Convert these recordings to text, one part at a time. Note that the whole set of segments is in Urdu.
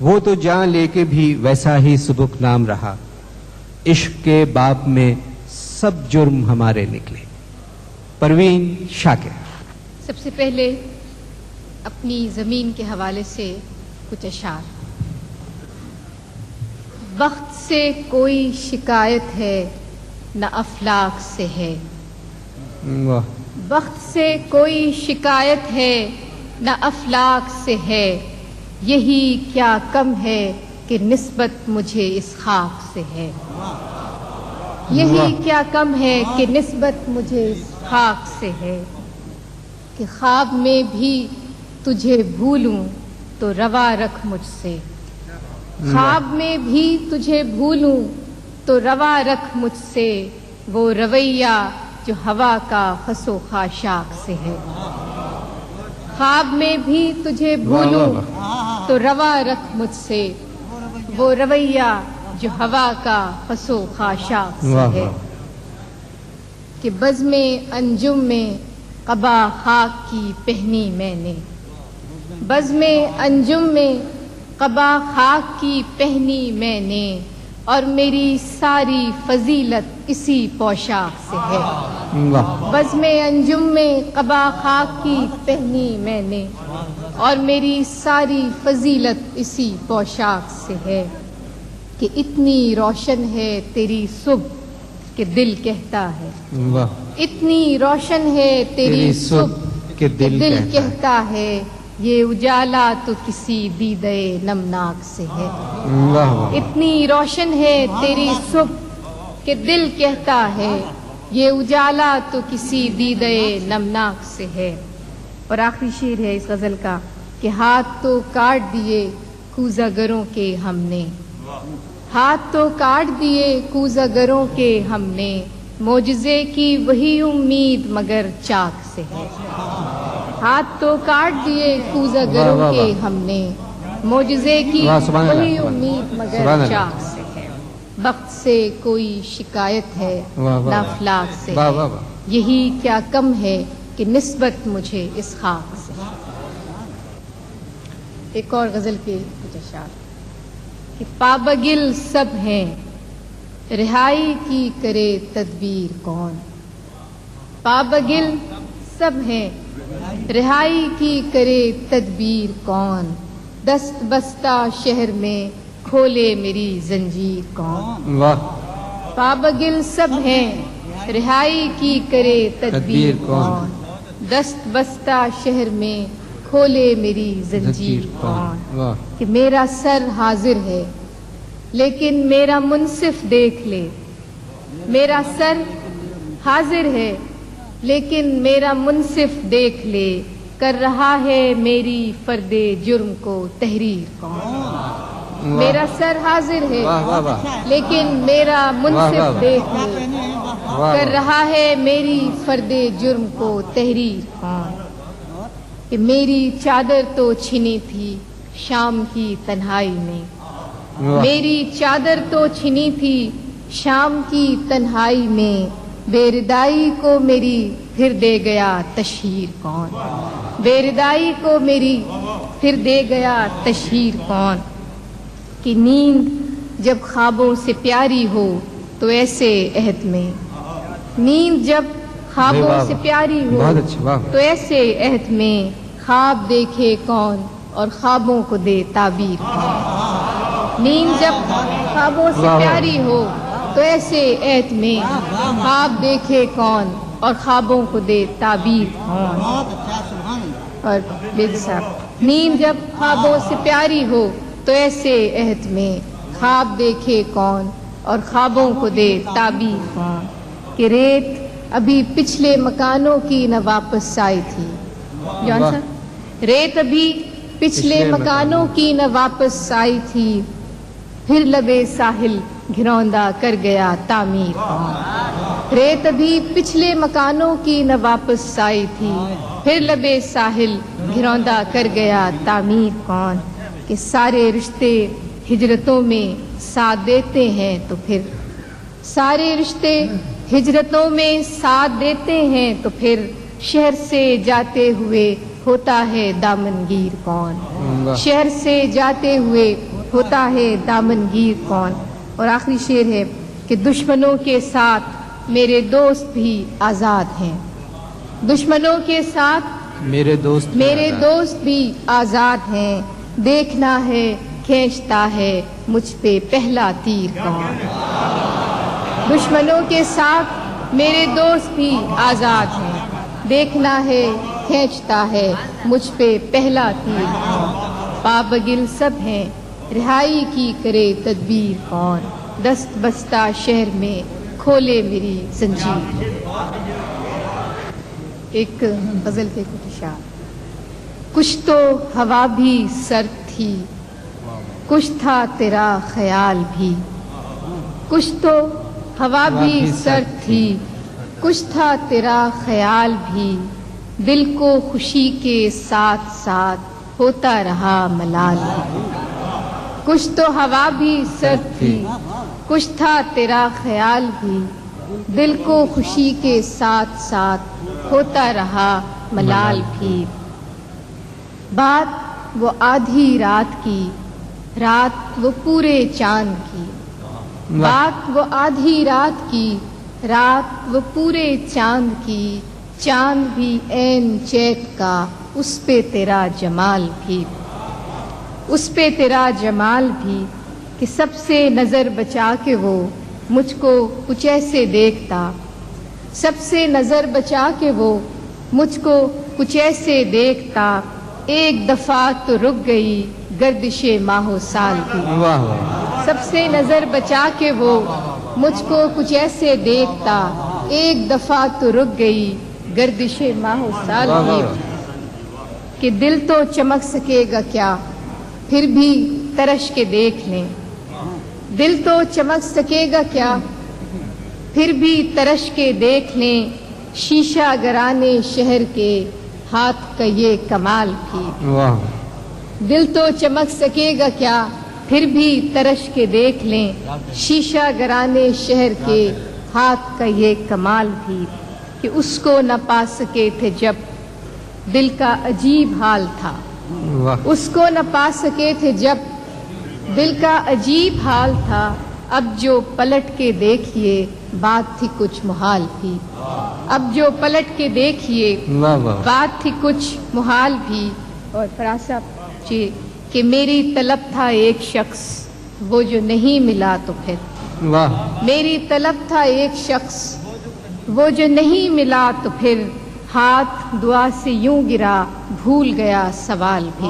وہ تو جان لے کے بھی ویسا ہی سبک نام رہا، عشق کے باب میں سب جرم ہمارے نکلے۔ پروین شاکر۔ سب سے پہلے اپنی زمین کے حوالے سے کچھ اشعار۔ وقت سے کوئی شکایت ہے نہ افلاک سے ہے، واہ۔ وقت سے کوئی شکایت ہے نہ افلاک سے ہے، یہی کیا کم ہے کہ نسبت مجھے اس خاک سے ہے، یہی کیا کم ہے کہ نسبت مجھے اس خاک سے ہے، کہ خواب میں بھی تجھے بھولوں تو روا رکھ مجھ سے، خواب میں بھی تجھے بھولوں تو روا رکھ مجھ سے، وہ رویہ جو ہوا کا خس و خاشاک سے ہے، خواب میں بھی تجھے بھولوں تو روا رکھ مجھ سے، وہ رویہ جو ہوا کا خس و خاشاک سے ہے، کہ بزم انجم میں قبا خاک کی پہنی میں نے، بزم انجم میں قبا خاک کی پہنی میں نے، اور میری ساری فضیلت اسی پوشاک سے ہے، بزم انجم میں قبا خاک کی پہنی میں نے، اور میری ساری فضیلت اسی پوشاک سے ہے، کہ اتنی روشن ہے تیری صبح کہ دل کہتا ہے، اتنی روشن ہے تیری صبح کہ دل کہتا ہے، یہ اجالا تو کسی دیدے نمناک سے ہے، اتنی روشن ہے تیری صبح کہ دل کہتا ہے، یہ اجالا تو کسی دیدے نمناک سے ہے۔ اور آخری شعر ہے اس غزل کا، کہ ہاتھ تو کاٹ دیے کوزہ گروں کے ہم نے، ہاتھ تو کاٹ دیے کوزہ گروں کے ہم نے، معجزے کی وہی امید مگر چاک سے ہے، ہاتھ تو کاٹ دیے کوزہ گروں کے ہم نے، معجزے کی وہی امید مگر چاک سے ہے، وقت سے کوئی شکایت ہے نہ افلاک سے ہے، یہی کیا کم ہے کہ نسبت مجھے اس خاک سے ہے۔ ایک اور غزل کے کچھ اشعار، کہ پابگل سب ہیں رہائی کی کرے تدبیر کون، پابگل سب ہیں رہائی کی کرے تدبیر کون، دست بستہ شہر میں کھولے میری زنجیر کون، پابگل سب ہیں رہائی کی کرے تدبیر کون، دست بستہ شہر میں کھولے میری زنجیر کون، کہ میرا سر حاضر ہے لیکن میرا منصف دیکھ لے، میرا سر حاضر ہے لیکن میرا منصف دیکھ لے، کر رہا ہے میری فرد جرم کو تحریر کون، میرا سر حاضر ہے لیکن میرا منصف دیکھ لے، کر رہا ہے میری فرد جرم کو تحریر کون، کہ میری چادر تو چھنی تھی شام کی تنہائی میں، میری چادر تو چھنی تھی شام کی تنہائی میں، بے ردائی کو میری پھر دے گیا تشہیر کون، بے ردائی کو میری پھر دے گیا تشہیر کون، کہ نیند جب خوابوں سے پیاری ہو تو ایسے عہد میں، نیند جب خوابوں سے پیاری ہو تو ایسے عہد میں، خواب دیکھے کون اور خوابوں کو دے تعبیر کون، نیند جب خوابوں سے پیاری ہو تو ایسے عہد میں، خواب دیکھے کون اور خوابوں کو دے تعبیر کون، اور بے صاحب، نیند جب خوابوں سے پیاری ہو تو ایسے عہد میں، خواب دیکھے کون اور خوابوں کو دے تعبیر کون، کہ ریت ابھی پچھلے مکانوں کی نہ واپس آئی تھی، جان صاحب، ریت ابھی پچھلے مکانوں کی نہ واپس آئی تھی، پھر لبے ساحل گھروندہ کر گیا تعمیر کون، ریت ابھی پچھلے مکانوں کی نہ واپس آئی تھی، پھر لبے ساحل گھروندہ کر گیا تعمیر کون، کہ سارے رشتے ہجرتوں میں ساتھ دیتے ہیں تو پھر، سارے رشتے ہجرتوں میں ساتھ دیتے ہیں تو پھر، شہر سے جاتے ہوئے ہوتا ہے دامنگیر کون، شہر سے جاتے ہوئے ہوتا ہے دامنگیر کون. اور آخری شعر ہے کہ دشمنوں کے ساتھ میرے دوست بھی آزاد ہیں. دشمنوں کے ساتھ میرے دوست بھی آزاد ہیں. دیکھنا ہے کھینچتا ہے مجھ پہ پہلا تیر کون. دشمنوں کے ساتھ میرے دوست بھی آزاد ہیں. دیکھنا ہے کھینچتا ہے مجھ پہ پہلا تیر کون. پابگل سب ہیں رہائی کی کرے تدبیر کون. دست بستہ شہر میں کھولے میری زنجیر. ایک غزل کے کچھ اشعار. کچھ تو ہوا بھی سرد تھی, کچھ تھا تیرا خیال بھی. کچھ تو ہوا بھی سرد تھی, کچھ تھا تیرا خیال بھی. دل کو خوشی کے ساتھ ساتھ ہوتا رہا ملال بھی. کچھ تو ہوا بھی سرد تھی, کچھ تھا تیرا خیال بھی. دل کو خوشی کے ساتھ ساتھ ہوتا رہا ملال بھی. بات وہ آدھی رات کی, رات وہ پورے چاند کی. بات وہ آدھی رات کی, رات وہ پورے چاند کی. چاند بھی عین چیت کا, اس پہ تیرا جمال بھی. اس پہ تیرا جمال بھی کہ سب سے نظر بچا کے وہ مجھ کو کچھ ایسے دیکھتا. سب سے نظر بچا کے وہ مجھ کو کچھ ایسے دیکھتا. ایک دفعہ تو رک گئی گردش ماہ و سال بھی. سب سے نظر بچا کے وہ مجھ کو کچھ ایسے دیکھتا. ایک دفعہ تو رک گئی گردش ماہ و سال بھی. کہ دل تو چمک سکے گا کیا پھر بھی ترش کے دیکھ لیں. دل تو چمک سکے گا کیا پھر بھی ترش کے دیکھ لیں. شیشہ گرانے شہر کے ہاتھ کا یہ کمال بھی. دل تو چمک سکے گا کیا پھر بھی ترش کے دیکھ لیں. شیشہ گرانے شہر کے ہاتھ کا یہ کمال بھی. کہ اس کو نہ پا سکے تھے جب دل کا عجیب حال تھا. اس کو نہ پا سکے تھے جب دل کا عجیب حال تھا. اب جو پلٹ کے دیکھیے بات تھی کچھ محال بھی. اب جو پلٹ کے دیکھیے بات تھی کچھ محال بھی. اور فراسہ کہ میری طلب تھا ایک شخص وہ جو نہیں ملا تو پھر. میری طلب تھا ایک شخص وہ جو نہیں ملا تو پھر. ہاتھ دعا سے یوں گرا بھول گیا سوال بھی.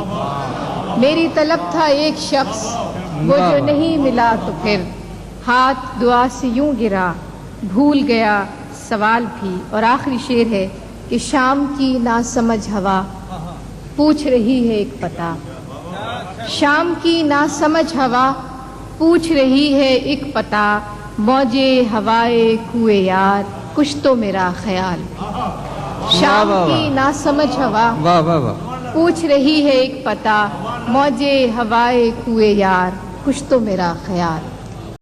میری طلب تھا ایک شخص وہ جو نہیں ملا تو پھر. ہاتھ دعا سے یوں گرا بھول گیا سوال بھی. اور آخری شعر ہے کہ شام کی ناسمجھ ہوا پوچھ رہی ہے ایک پتہ. شام کی ناسمجھ ہوا پوچھ رہی ہے ایک پتہ. موجے ہوائے کوئے یار کچھ تو میرا خیال. شام کی ناسمجھ ہوا پوچھ رہی ہے ایک پتہ. موجے ہوائے کوئے یار کچھ تو میرا خیال.